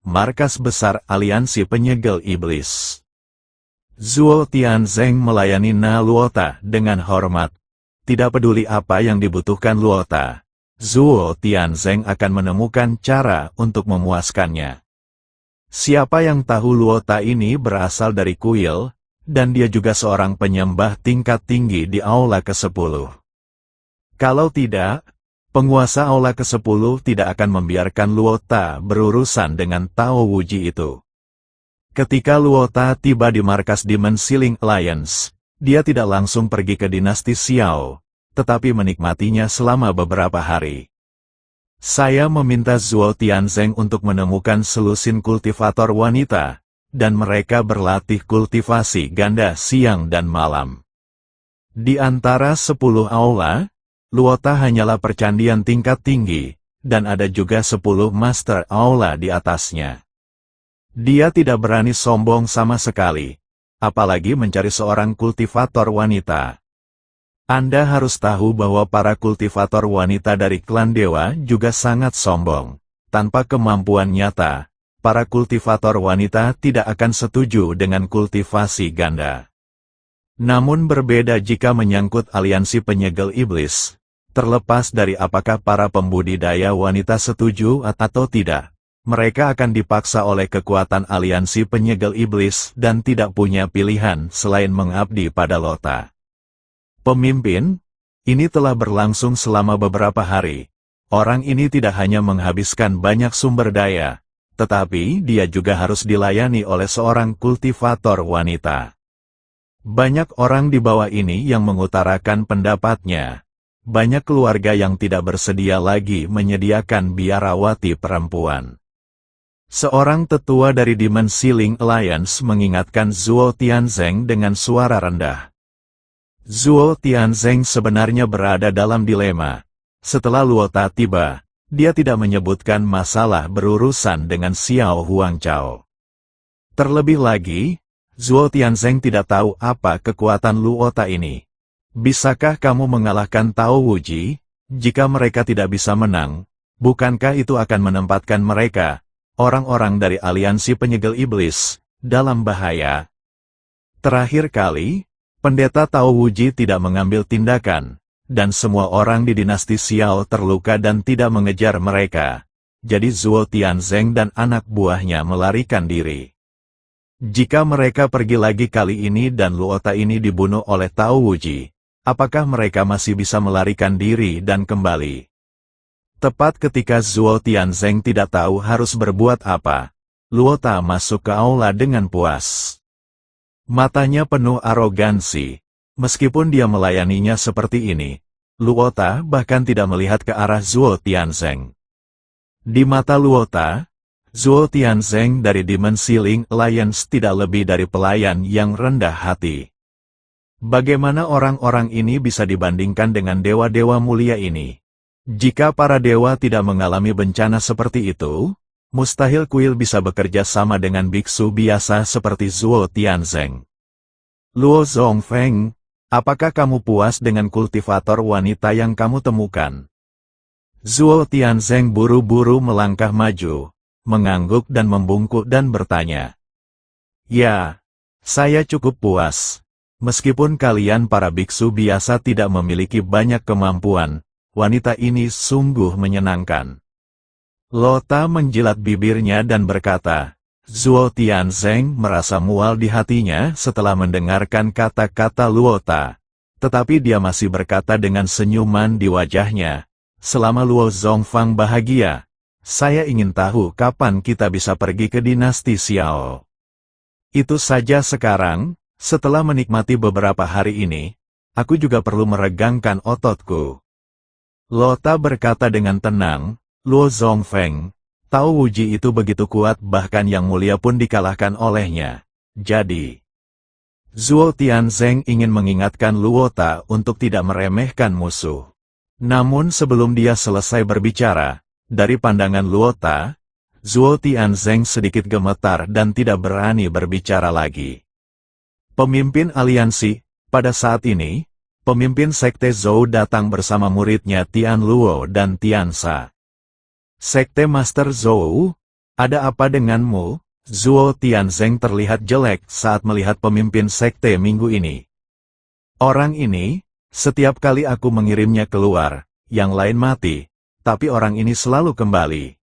markas besar aliansi penyegel iblis. Zuo Tianzeng melayani Na Luota dengan hormat. Tidak peduli apa yang dibutuhkan Luota, Zuo Tianzeng akan menemukan cara untuk memuaskannya. Siapa yang tahu Luota ini berasal dari kuil, dan dia juga seorang penyembah tingkat tinggi di Aula ke-10. Kalau tidak, penguasa Aula ke-10 tidak akan membiarkan Luota berurusan dengan Tao Wuji itu. Ketika Luota tiba di markas Demon Sealing Alliance, dia tidak langsung pergi ke dinasti Xiao, tetapi menikmatinya selama beberapa hari. Saya meminta Zuo Tianzeng untuk menemukan selusin kultivator wanita, dan mereka berlatih kultivasi ganda siang dan malam. Di antara 10 aula, Luota hanyalah percandian tingkat tinggi, dan ada juga 10 master aula di atasnya. Dia tidak berani sombong sama sekali, apalagi mencari seorang kultivator wanita. Anda harus tahu bahwa para kultivator wanita dari klan dewa juga sangat sombong. Tanpa kemampuan nyata, para kultivator wanita tidak akan setuju dengan kultivasi ganda. Namun berbeda jika menyangkut aliansi penyegel iblis, terlepas dari apakah para pembudidaya wanita setuju atau tidak. Mereka akan dipaksa oleh kekuatan aliansi penyegel iblis dan tidak punya pilihan selain mengabdi pada Lota. Pemimpin, ini telah berlangsung selama beberapa hari. Orang ini tidak hanya menghabiskan banyak sumber daya, tetapi dia juga harus dilayani oleh seorang kultivator wanita. Banyak orang di bawah ini yang mengutarakan pendapatnya. Banyak keluarga yang tidak bersedia lagi menyediakan biarawati perempuan. Seorang tetua dari Demon Sealing Alliance mengingatkan Zuo Tianzeng dengan suara rendah. Zuo Tianzeng sebenarnya berada dalam dilema. Setelah Luota tiba, dia tidak menyebutkan masalah berurusan dengan Xiao Huangchao. Terlebih lagi, Zuo Tianzeng tidak tahu apa kekuatan Luota ini. Bisakah kamu mengalahkan Tao Wuji? Jika mereka tidak bisa menang, bukankah itu akan menempatkan mereka, orang-orang dari aliansi penyegel iblis, dalam bahaya? Terakhir kali, pendeta Tao Wuji tidak mengambil tindakan, dan semua orang di dinasti Xiao terluka dan tidak mengejar mereka. Jadi Zuo Tianzeng dan anak buahnya melarikan diri. Jika mereka pergi lagi kali ini dan Luota ini dibunuh oleh Tao Wuji, apakah mereka masih bisa melarikan diri dan kembali? Tepat ketika Zuo Tianzeng tidak tahu harus berbuat apa, Luota masuk ke aula dengan puas. Matanya penuh arogansi. Meskipun dia melayaninya seperti ini, Luota bahkan tidak melihat ke arah Zuo Tianzeng. Di mata Luota, Zuo Tianzeng dari Demon Sealing Alliance tidak lebih dari pelayan yang rendah hati. Bagaimana orang-orang ini bisa dibandingkan dengan dewa-dewa mulia ini? Jika para dewa tidak mengalami bencana seperti itu, mustahil kuil bisa bekerja sama dengan biksu biasa seperti Zuo Tianzeng. Luo Zongfeng, apakah kamu puas dengan kultivator wanita yang kamu temukan? Zuo Tianzeng buru-buru melangkah maju, mengangguk dan membungkuk dan bertanya. Ya, saya cukup puas. Meskipun kalian para biksu biasa tidak memiliki banyak kemampuan, wanita ini sungguh menyenangkan. Lota menjilat bibirnya dan berkata, Zuo Tianzeng merasa mual di hatinya setelah mendengarkan kata-kata Luota. Tetapi dia masih berkata dengan senyuman di wajahnya, selama Luo Zongfang bahagia, saya ingin tahu kapan kita bisa pergi ke dinasti Xiao. Itu saja sekarang, setelah menikmati beberapa hari ini, aku juga perlu meregangkan ototku. Lota berkata dengan tenang, Luo Zongfeng, Tao Wuji itu begitu kuat bahkan yang mulia pun dikalahkan olehnya. Jadi, Zuo Tianzeng ingin mengingatkan Luota untuk tidak meremehkan musuh. Namun sebelum dia selesai berbicara, dari pandangan Luota, Zuo Tianzeng sedikit gemetar dan tidak berani berbicara lagi. Pemimpin aliansi, pada saat ini, pemimpin Sekte Zhou datang bersama muridnya Tian Luo dan Tian Sha. Sekte Master Zhou, Ada apa denganmu? Zuo Tianzeng terlihat jelek saat melihat pemimpin sekte minggu ini. Orang ini, setiap kali aku mengirimnya keluar, yang lain mati, tapi orang ini selalu kembali.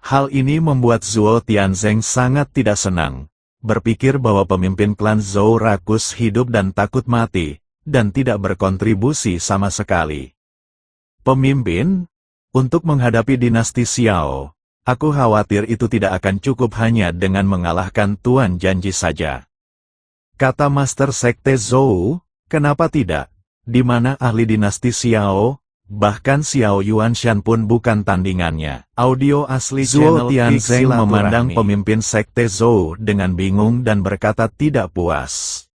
Hal ini membuat Zuo Tianzeng sangat tidak senang, berpikir bahwa pemimpin klan Zhou rakus hidup dan takut mati, dan tidak berkontribusi sama sekali. Pemimpin, untuk menghadapi dinasti Xiao, aku khawatir itu tidak akan cukup hanya dengan mengalahkan Tuan Janji saja. Kata Master Sekte Zhou, kenapa tidak? Di mana ahli dinasti Xiao, bahkan Xiao Yuanshan pun bukan tandingannya. Audio asli Zuo Tianzeng memandang pemimpin Sekte Zhou dengan bingung dan berkata tidak puas.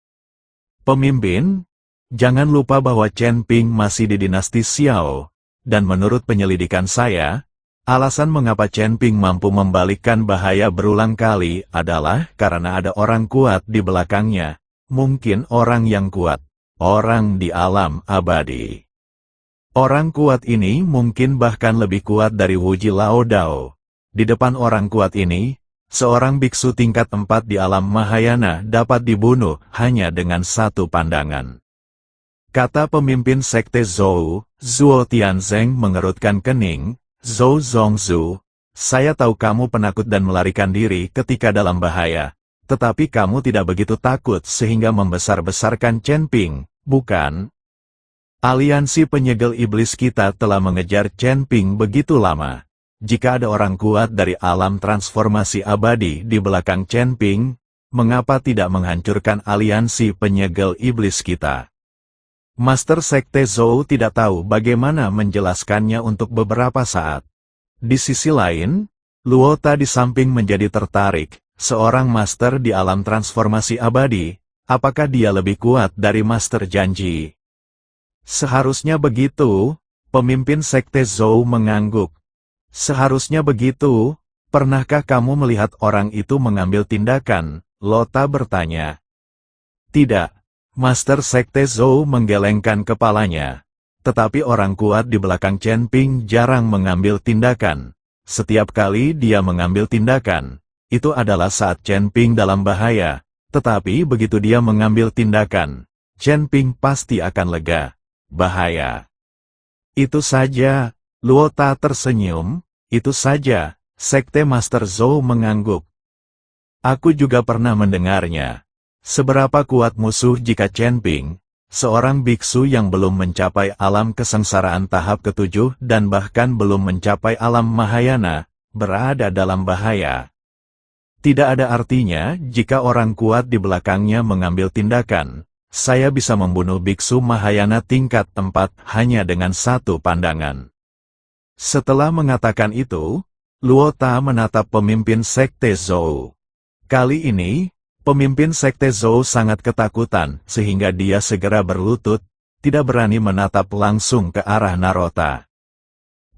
Pemimpin, jangan lupa bahwa Chen Ping masih di dinasti Xiao, dan menurut penyelidikan saya, alasan mengapa Chen Ping mampu membalikkan bahaya berulang kali adalah karena ada orang kuat di belakangnya, mungkin orang yang kuat, orang di alam abadi. Orang kuat ini mungkin bahkan lebih kuat dari Wuji Lao Dao. Di depan orang kuat ini, seorang biksu tingkat 4 di alam Mahayana dapat dibunuh hanya dengan satu pandangan. Kata pemimpin Sekte Zhou, Zuo Tianzeng mengerutkan kening. Zhou Zhongzhu, saya tahu kamu penakut dan melarikan diri ketika dalam bahaya, tetapi kamu tidak begitu takut sehingga membesar-besarkan Chen Ping, bukan? Aliansi penyegel iblis kita telah mengejar Chen Ping begitu lama. Jika ada orang kuat dari alam transformasi abadi di belakang Chen Ping, mengapa tidak menghancurkan aliansi penyegel iblis kita? Master Sekte Zhou tidak tahu bagaimana menjelaskannya untuk beberapa saat. Di sisi lain, Luota di samping menjadi tertarik, seorang master di alam transformasi abadi, apakah dia lebih kuat dari Master Janji? Seharusnya begitu, pemimpin Sekte Zhou mengangguk. Seharusnya begitu, pernahkah kamu melihat orang itu mengambil tindakan? Luota bertanya. Tidak. Master Sekte Zhou menggelengkan kepalanya. Tetapi orang kuat di belakang Chen Ping jarang mengambil tindakan. Setiap kali dia mengambil tindakan, itu adalah saat Chen Ping dalam bahaya. Tetapi begitu dia mengambil tindakan, Chen Ping pasti akan lega. Bahaya. Itu saja, Luota tersenyum, itu saja, Sekte Master Zhou mengangguk. Aku juga pernah mendengarnya. Seberapa kuat musuh jika Chen Ping, seorang biksu yang belum mencapai alam kesengsaraan tahap ke-7 dan bahkan belum mencapai alam Mahayana, berada dalam bahaya. Tidak ada artinya jika orang kuat di belakangnya mengambil tindakan. Saya bisa membunuh biksu Mahayana tingkat 4 hanya dengan satu pandangan. Setelah mengatakan itu, Luota menatap pemimpin Sekte Zhou. Kali ini, pemimpin Sekte Zhou sangat ketakutan sehingga dia segera berlutut, tidak berani menatap langsung ke arah Narota.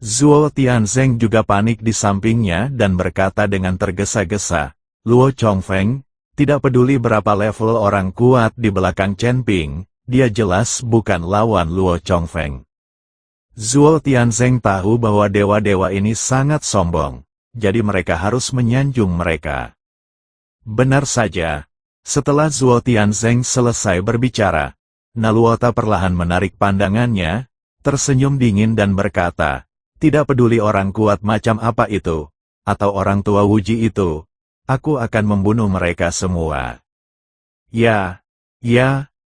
Zuo Tianzeng juga panik di sampingnya dan berkata dengan tergesa-gesa, Luo Chongfeng, tidak peduli berapa level orang kuat di belakang Chen Ping, dia jelas bukan lawan Luo Chongfeng. Zuo Tianzeng tahu bahwa dewa-dewa ini sangat sombong, jadi mereka harus menyanjung mereka. Benar saja, setelah Zuo Tianzeng selesai berbicara, Naluota perlahan menarik pandangannya, tersenyum dingin dan berkata, tidak peduli orang kuat macam apa itu, atau orang tua Wuji itu, aku akan membunuh mereka semua. Ya,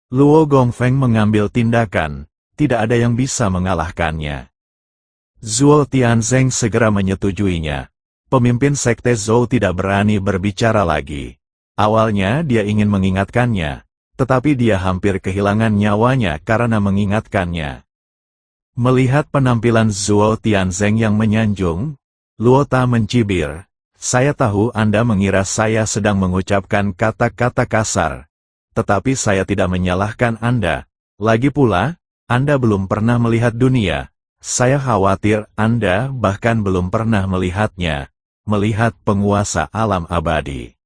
Luo Gongfeng mengambil tindakan, tidak ada yang bisa mengalahkannya. Zuo Tianzeng segera menyetujuinya. Pemimpin Sekte Zhou tidak berani berbicara lagi. Awalnya dia ingin mengingatkannya, tetapi dia hampir kehilangan nyawanya karena mengingatkannya. Melihat penampilan Zuo Tianzeng yang menyanjung, Luota mencibir, saya tahu Anda mengira saya sedang mengucapkan kata-kata kasar, tetapi saya tidak menyalahkan Anda. Lagi pula, Anda belum pernah melihat dunia. Saya khawatir Anda bahkan belum pernah melihatnya. Melihat penguasa alam abadi.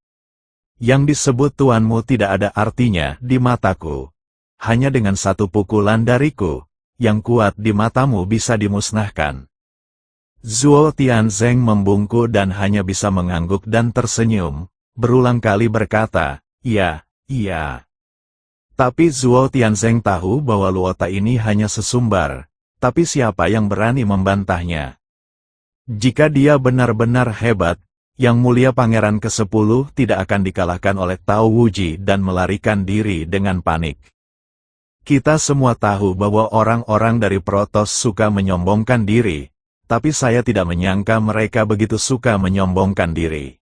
Yang disebut tuanmu tidak ada artinya di mataku. Hanya dengan satu pukulan dariku, yang kuat di matamu bisa dimusnahkan. Zuo Tianzeng membungkuk dan hanya bisa mengangguk dan tersenyum, berulang kali berkata, "Iya, iya." Tapi Zuo Tianzeng tahu bahwa Luota ini hanya sesumbar, tapi siapa yang berani membantahnya? Jika dia benar-benar hebat, Yang Mulia Pangeran ke-10 tidak akan dikalahkan oleh Tao Wuji dan melarikan diri dengan panik. Kita semua tahu bahwa orang-orang dari Protoss suka menyombongkan diri, tapi saya tidak menyangka mereka begitu suka menyombongkan diri.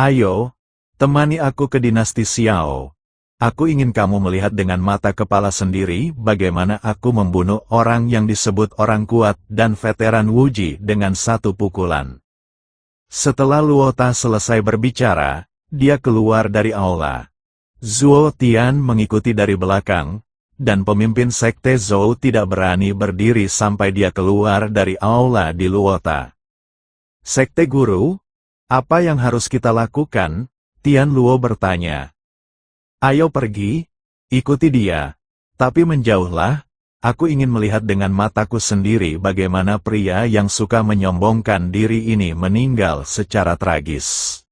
Ayo, temani aku ke dinasti Xiao. Aku ingin kamu melihat dengan mata kepala sendiri bagaimana aku membunuh orang yang disebut orang kuat dan veteran Wuji dengan satu pukulan. Setelah Luota selesai berbicara, dia keluar dari aula. Zuo Tian mengikuti dari belakang, dan pemimpin sekte Zhou tidak berani berdiri sampai dia keluar dari aula di Luota. Sekte Guru, apa yang harus kita lakukan? Tian Luo bertanya. Ayo pergi, ikuti dia, tapi menjauhlah. Aku ingin melihat dengan mataku sendiri bagaimana pria yang suka menyombongkan diri ini meninggal secara tragis.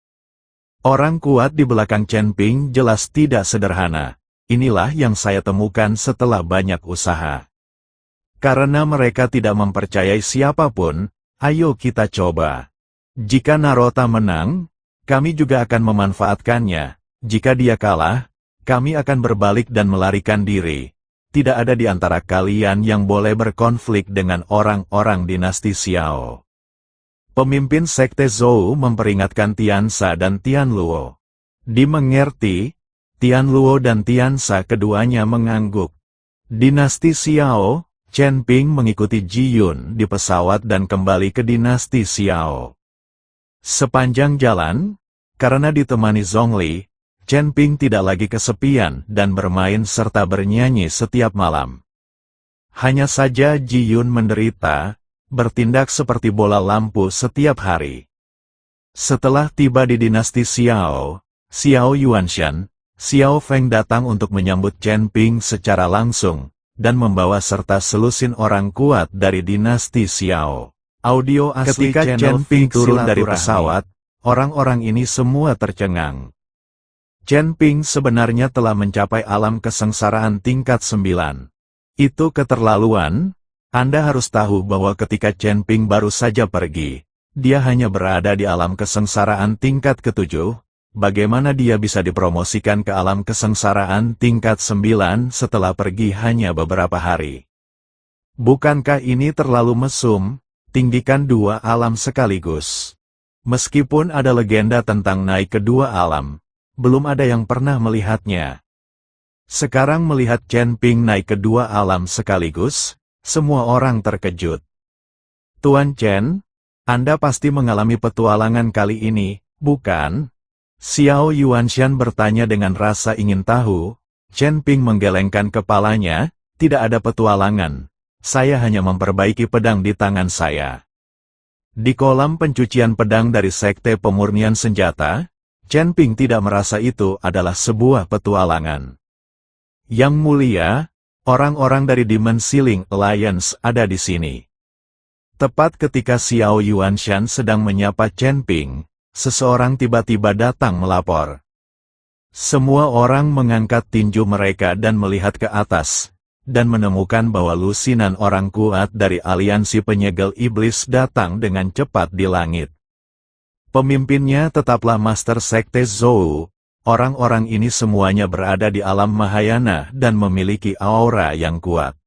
Orang kuat di belakang Chen Ping jelas tidak sederhana. Inilah yang saya temukan setelah banyak usaha. Karena mereka tidak mempercayai siapapun, ayo kita coba. Jika Narota menang, kami juga akan memanfaatkannya. Jika dia kalah, kami akan berbalik dan melarikan diri. Tidak ada di antara kalian yang boleh berkonflik dengan orang-orang dinasti Xiao. Pemimpin sekte Zhou memperingatkan Tiansa dan Tian Luo. Dimengerti, Tian Luo dan Tiansa keduanya mengangguk. Dinasti Xiao, Chen Ping mengikuti Ji Yun di pesawat dan kembali ke dinasti Xiao. Sepanjang jalan, karena ditemani Zhongli, Chen Ping tidak lagi kesepian dan bermain serta bernyanyi setiap malam. Hanya saja Ji Yun menderita, bertindak seperti bola lampu setiap hari. Setelah tiba di dinasti Xiao, Xiao Yuanshan, Xiao Feng datang untuk menyambut Chen Ping secara langsung, dan membawa serta selusin orang kuat dari dinasti Xiao. Audio asli ketika Chen Ping turun dari pesawat, orang-orang ini semua tercengang. Chen Ping sebenarnya telah mencapai alam kesengsaraan tingkat 9. Itu keterlaluan. Anda harus tahu bahwa ketika Chen Ping baru saja pergi, dia hanya berada di alam kesengsaraan tingkat ke-7. Bagaimana dia bisa dipromosikan ke alam kesengsaraan tingkat 9 setelah pergi hanya beberapa hari? Bukankah ini terlalu mesum? Tinggikan dua alam sekaligus. Meskipun ada legenda tentang naik ke dua alam, belum ada yang pernah melihatnya. Sekarang melihat Chen Ping naik ke dua alam sekaligus, semua orang terkejut. Tuan Chen, Anda pasti mengalami petualangan kali ini, bukan? Xiao Yuanshan bertanya dengan rasa ingin tahu. Chen Ping menggelengkan kepalanya, tidak ada petualangan. Saya hanya memperbaiki pedang di tangan saya. Di kolam pencucian pedang dari Sekte Pemurnian Senjata, Chen Ping tidak merasa itu adalah sebuah petualangan. Yang Mulia, orang-orang dari Demon Ceiling Alliance ada di sini. Tepat ketika Xiao Yuanshan sedang menyapa Chen Ping, seseorang tiba-tiba datang melapor. Semua orang mengangkat tinju mereka dan melihat ke atas, dan menemukan bahwa lusinan orang kuat dari aliansi penyegel iblis datang dengan cepat di langit. Pemimpinnya tetaplah Master Sekte Zhou. Orang-orang ini semuanya berada di alam Mahayana dan memiliki aura yang kuat.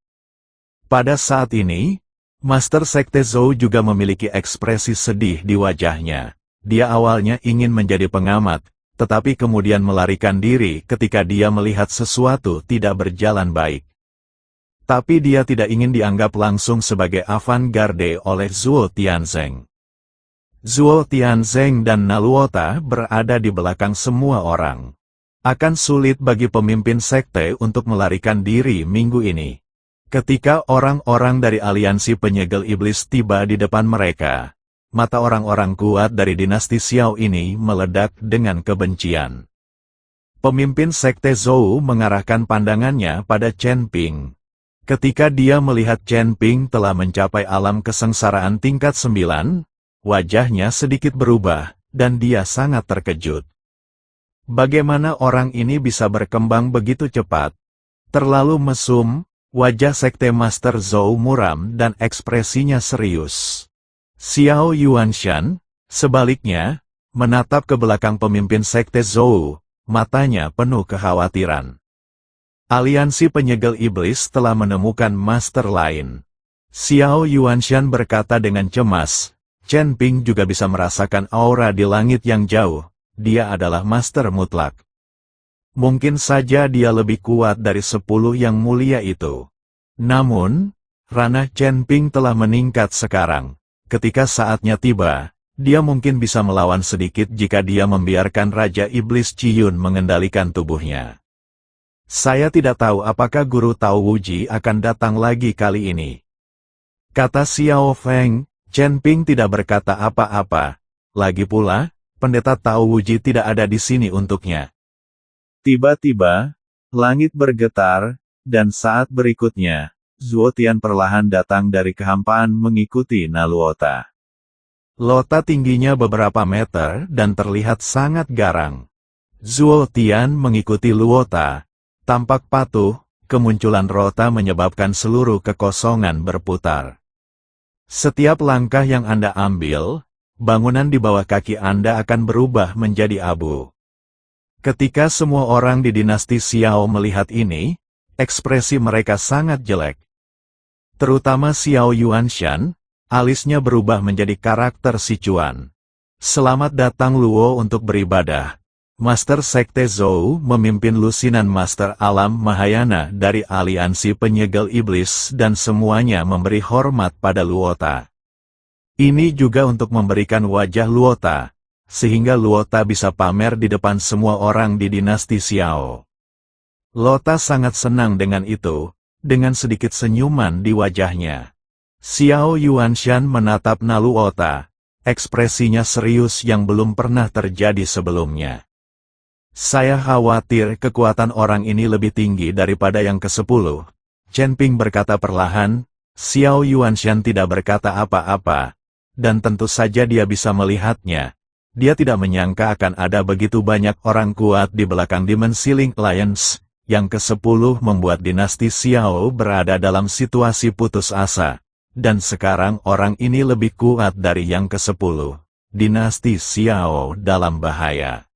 Pada saat ini, Master Sekte Zhou juga memiliki ekspresi sedih di wajahnya. Dia awalnya ingin menjadi pengamat, tetapi kemudian melarikan diri ketika dia melihat sesuatu tidak berjalan baik. Tapi dia tidak ingin dianggap langsung sebagai avant-garde oleh Zuo Tianzeng. Zuo Tianzeng dan Naluota berada di belakang semua orang. Akan sulit bagi pemimpin sekte untuk melarikan diri minggu ini. Ketika orang-orang dari aliansi penyegel iblis tiba di depan mereka, mata orang-orang kuat dari dinasti Xiao ini meledak dengan kebencian. Pemimpin sekte Zhou mengarahkan pandangannya pada Chen Ping. Ketika dia melihat Chen Ping telah mencapai alam kesengsaraan tingkat 9, wajahnya sedikit berubah, dan dia sangat terkejut. Bagaimana orang ini bisa berkembang begitu cepat? Terlalu mesum, wajah Sekte Master Zhou muram dan ekspresinya serius. Xiao Yuanshan, sebaliknya, menatap ke belakang pemimpin Sekte Zhou, matanya penuh kekhawatiran. Aliansi penyegel iblis telah menemukan master lain. Xiao Yuanshan berkata dengan cemas, Chen Ping juga bisa merasakan aura di langit yang jauh, dia adalah master mutlak. Mungkin saja dia lebih kuat dari 10 yang mulia itu. Namun, ranah Chen Ping telah meningkat sekarang. Ketika saatnya tiba, dia mungkin bisa melawan sedikit jika dia membiarkan Raja Iblis Ciyun mengendalikan tubuhnya. Saya tidak tahu apakah Guru Tao Wuji akan datang lagi kali ini. Kata Xiao Feng, Chen Ping tidak berkata apa-apa. Lagi pula, Pendeta Tao Wuji tidak ada di sini untuknya. Tiba-tiba, langit bergetar, dan saat berikutnya, Zuo Tian perlahan datang dari kehampaan mengikuti Naluota. Lota tingginya beberapa meter dan terlihat sangat garang. Zuo Tian mengikuti Luota. Tampak patuh, kemunculan Rota menyebabkan seluruh kekosongan berputar. Setiap langkah yang Anda ambil, bangunan di bawah kaki Anda akan berubah menjadi abu. Ketika semua orang di dinasti Xiao melihat ini, ekspresi mereka sangat jelek. Terutama Xiao Yuanshan, alisnya berubah menjadi karakter Sichuan. Selamat datang Luo untuk beribadah. Master Sekte Zhou memimpin lusinan Master Alam Mahayana dari aliansi penyegel iblis dan semuanya memberi hormat pada Luota. Ini juga untuk memberikan wajah Luota, sehingga Luota bisa pamer di depan semua orang di dinasti Xiao. Lota sangat senang dengan itu, dengan sedikit senyuman di wajahnya. Xiao Yuanshan menatap Naluota, ekspresinya serius yang belum pernah terjadi sebelumnya. Saya khawatir kekuatan orang ini lebih tinggi daripada yang ke-10. Chen Ping berkata perlahan, Xiao Yuanshan tidak berkata apa-apa, dan tentu saja dia bisa melihatnya. Dia tidak menyangka akan ada begitu banyak orang kuat di belakang Dimensi Link Alliance. Yang ke-10 membuat dinasti Xiao berada dalam situasi putus asa. Dan sekarang orang ini lebih kuat dari yang ke-10. Dinasti Xiao dalam bahaya.